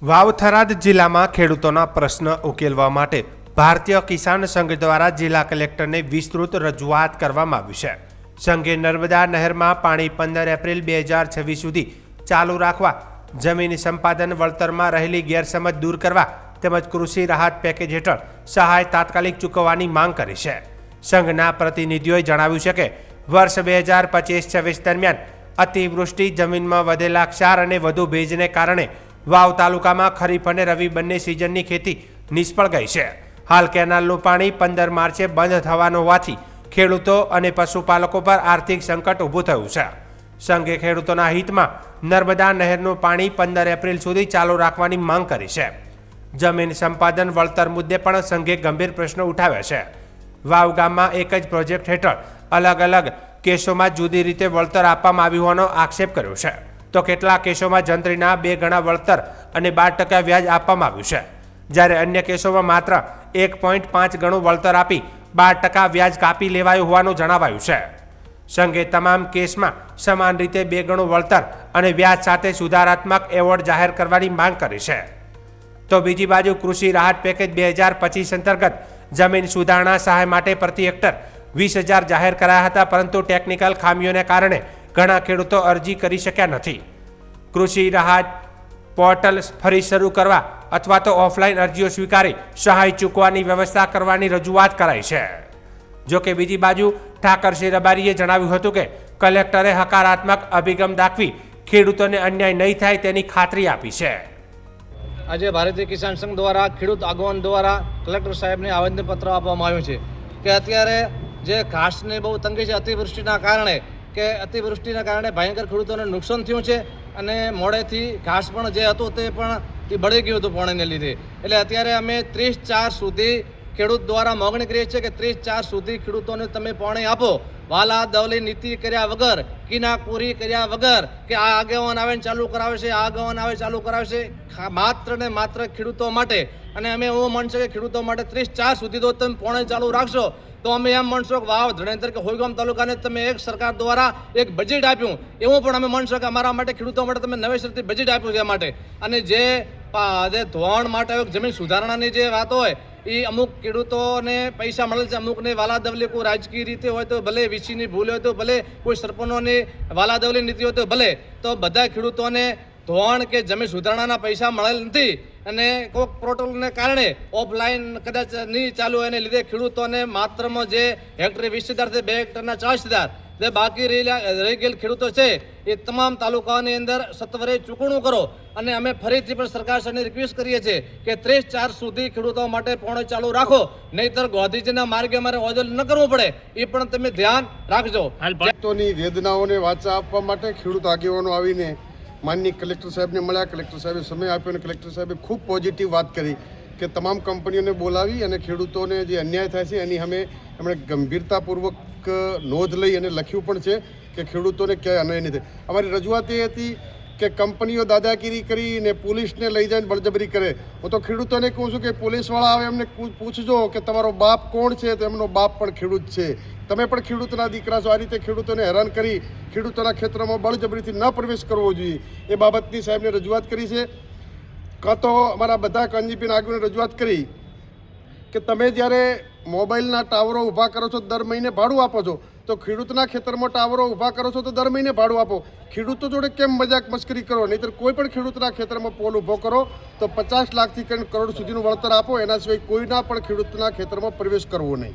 વાવ-થરાદ જિલ્લામાં ખેડૂતોના પ્રશ્ન ઉકેલવા માટે ભારતીય કિસાન સંઘ દ્વારા જિલ્લા કલેક્ટરને વિસ્તૃત રજૂઆત કરવામાં આવી છે. સંઘે નર્મદા નહેરમાં પાણી 15 એપ્રિલ 2026 સુધી ચાલુ રાખવા, જમીન સંપાદન વળતરમાં રહેલી ગેરસમજ દૂર કરવા તેમજ કૃષિ રાહત પેકેજ હેઠળ સહાય તાત્કાલિક ચૂકવવાની માંગ કરી છે. સંઘના પ્રતિનિધિઓએ જણાવ્યું છે કે વર્ષ 2025-26 દરમિયાન અતિવૃષ્ટિ, જમીનમાં વધેલા ક્ષાર અને વધુ ભેજને કારણે વાવ તાલુકામાં ખરીફ અને રવિ બંને સિઝનની ખેતી નિષ્ફળ ગઈ છે. હાલ કેનાલનું પાણી 15 માર્ચે બંધ થવાનું હોવાથી ખેડૂતો અને પશુપાલકો પર આર્થિક સંકટ ઊભું થયું છે. સંઘે ખેડૂતોના હિતમાં નર્મદા નહેરનું પાણી 15 એપ્રિલ સુધી ચાલુ રાખવાની માંગ કરી છે. જમીન સંપાદન વળતર મુદ્દે પણ સંઘે ગંભીર પ્રશ્નો ઉઠાવ્યા છે. વાવ ગામમાં એક જ પ્રોજેક્ટ હેઠળ અલગ અલગ કેસોમાં જુદી રીતે વળતર આપવામાં આવ્યું હોવાનો આક્ષેપ કર્યો છે, તો કેટલાક કેસોમાં જંત્રીના 2 ગણા વળતર અને 12% વ્યાજ આપવામાં આવ્યું છે, જ્યારે અન્ય કેસોમાં માત્ર 1.5 ગણું વળતર આપી 12% વ્યાજ કાપી લેવાયું હોવાનું જણાવાયું છે. સંઘે તમામ કેસમાં સમાન રીતે 2 ગણું વળતર અને વ્યાજ સાથે સુધારાત્મક એવોર્ડ જાહેર કરવાની માંગ કરી છે. તો બીજી બાજુ કૃષિ રાહત પેકેજ 2025 અંતર્ગત જમીન સુધારણા સહાય માટે પ્રતિ હેક્ટર 20,000 જાહેર કરાયા હતા, પરંતુ ટેકનિકલ ખામીઓને કારણે ઘણા ખેડૂતો અરજી કરી શક્યા નથી. કૃષિ રાહત પોર્ટલ ફરી શરૂ કરવા અથવા તો ઓફલાઈન અરજીઓ સ્વીકારી સહાય ચૂકવવાની વ્યવસ્થા કરવાની રજૂઆત કરાઈ છે. જોકે બીજી બાજુ ઠાકરસિંહ રબારીએ જણાવ્યું હતું કે કલેક્ટરે હકારાત્મક અભિગમ દાખવી ખેડૂતોને અન્યાય નહીં થાય તેની ખાતરી આપી છે. આજે ભારતીય કિસાન સંઘ દ્વારા ખેડૂત આગેવાન દ્વારા કલેક્ટર સાહેબને આવેદનપત્ર આપવામાં આવ્યું છે કે અત્યારે જે ઘાસની બહુ તંગી છે અતિવૃષ્ટિના કારણે ભયંકર ખેડૂતોને નુકસાન થયું છે અને મોડેથી ઘાસ પણ જે હતું તે પણ બળી ગયું હતું પાણીને લીધે. એટલે અત્યારે અમે 30/4 સુધી ખેડૂત દ્વારા માગણી કરીએ છીએ કે 30/4 સુધી ખેડૂતોને તમે પાણી આપો. વાલા દવલી નીતિ કર્યા વગર, કિનાકુરી કર્યા વગર કે આ આગેવાન આવે ચાલુ કરાવે છે, આ આગેવાન આવે ચાલુ કરાવે છે, માત્ર ને માત્ર ખેડૂતો માટે. અને અમે એવું માનશું કે ખેડૂતો માટે 30/4 સુધી તો તમે પાણી ચાલુ રાખશો તો અમે એમ માનશો કે વાવ, ધણેતર કે હોયગામ તાલુકાને તમે એક સરકાર દ્વારા એક બજેટ આપ્યું, એવું પણ અમે માનશો કે અમારા માટે ખેડૂતો માટે તમે નવેસરથી બજેટ આપ્યું છે માટે. અને જે ધોવાણ માટે જમીન સુધારણાની જે વાત હોય એ અમુક ખેડૂતોને પૈસા મળે છે, અમુકને વાલાદવલી કોઈ રાજકીય રીતે હોય તો ભલે, વીસીની ભૂલ હોય તો ભલે, કોઈ સરપંચોની વાલાદવલી નીતિ હોય તો ભલે, તો બધા ખેડૂતોને ધોવાણ કે જમીન સુધારણાના પૈસા મળેલ નથી. અને કોઈક પ્રોટોકોલને કારણે ઓફલાઈન કદાચ નહીં ચાલુ હોય એને લીધે ખેડૂતોને માત્રમાં જે હેક્ટરે 20,000 થી 2 હેક્ટરના 40,000 જે બાકી રહી ગયેલ ખેડૂતો છે એ તમામ તાલુકાઓની અંદર સત્વરે ચૂકવણું કરો. અને અમે ફરીથી પણ સરકાર સાથે રિક્વેસ્ટ કરીએ છીએ કે 30/4 સુધી ખેડૂતો માટે પાણી ચાલુ રાખો, નહીતર ગાંધીજીના માર્ગે અમારે આંદોલન ન કરવું પડે એ પણ તમે ધ્યાન રાખજો. ખેડૂતોની વેદનાઓને વાચા આપવા માટે ખેડૂત આગેવાનો આવીને માનનીય કલેક્ટર સાહેબને મળ્યા. કલેક્ટર સાહેબે સમય આપ્યો અને કલેક્ટર સાહેબે ખૂબ પોઝિટિવ વાત કરી કે તમામ કંપનીઓને બોલાવી અને ખેડૂતોને જે અન્યાય થાય છે એની સામે એમણે ગંભીરતાપૂર્વક નોંધ લઈ અને લખ્યું પણ છે કે ખેડૂતોને ક્યાંય અન્યાય નહીં થાય. અમારી રજૂઆત એ હતી કે કંપનીઓ દાદાગીરી કરીને પોલીસને લઈ જઈને બળજબરી કરે. હું તો ખેડૂતોને કહું છું કે પોલીસવાળા આવે એમને પૂછજો કે તમારો બાપ કોણ છે, તો એમનો બાપ પણ ખેડૂત છે, તમે પણ ખેડૂતના દીકરા છો. આ રીતે ખેડૂતોને હેરાન કરી ખેડૂતોના ક્ષેત્રમાં બળજબરીથી ન પ્રવેશ કરવો જોઈએ એ બાબતની સાહેબને રજૂઆત કરી છે. કાં તો અમારા બધા કંજીપીના આગળને રજૂઆત કરી કે તમે જ્યારે મોબાઈલના ટાવરો ઊભા કરો છો દર મહિને ભાડું આપો છો, તો ખેડૂતના ખેતરમાં ટાવરો ઊભા કરો છો તો દર મહિને ભાડું આપો. ખેડૂતો જોડે કેમ મજાક મસ્કરી કરો? નહીંતર કોઈ પણ ખેડૂતના ખેતરમાં પોલ ઊભો કરો તો 50 લાખથી કરોડ સુધીનું વળતર આપો, એના સિવાય કોઈના પણ ખેડૂતના ખેતરમાં પ્રવેશ કરવો નહીં.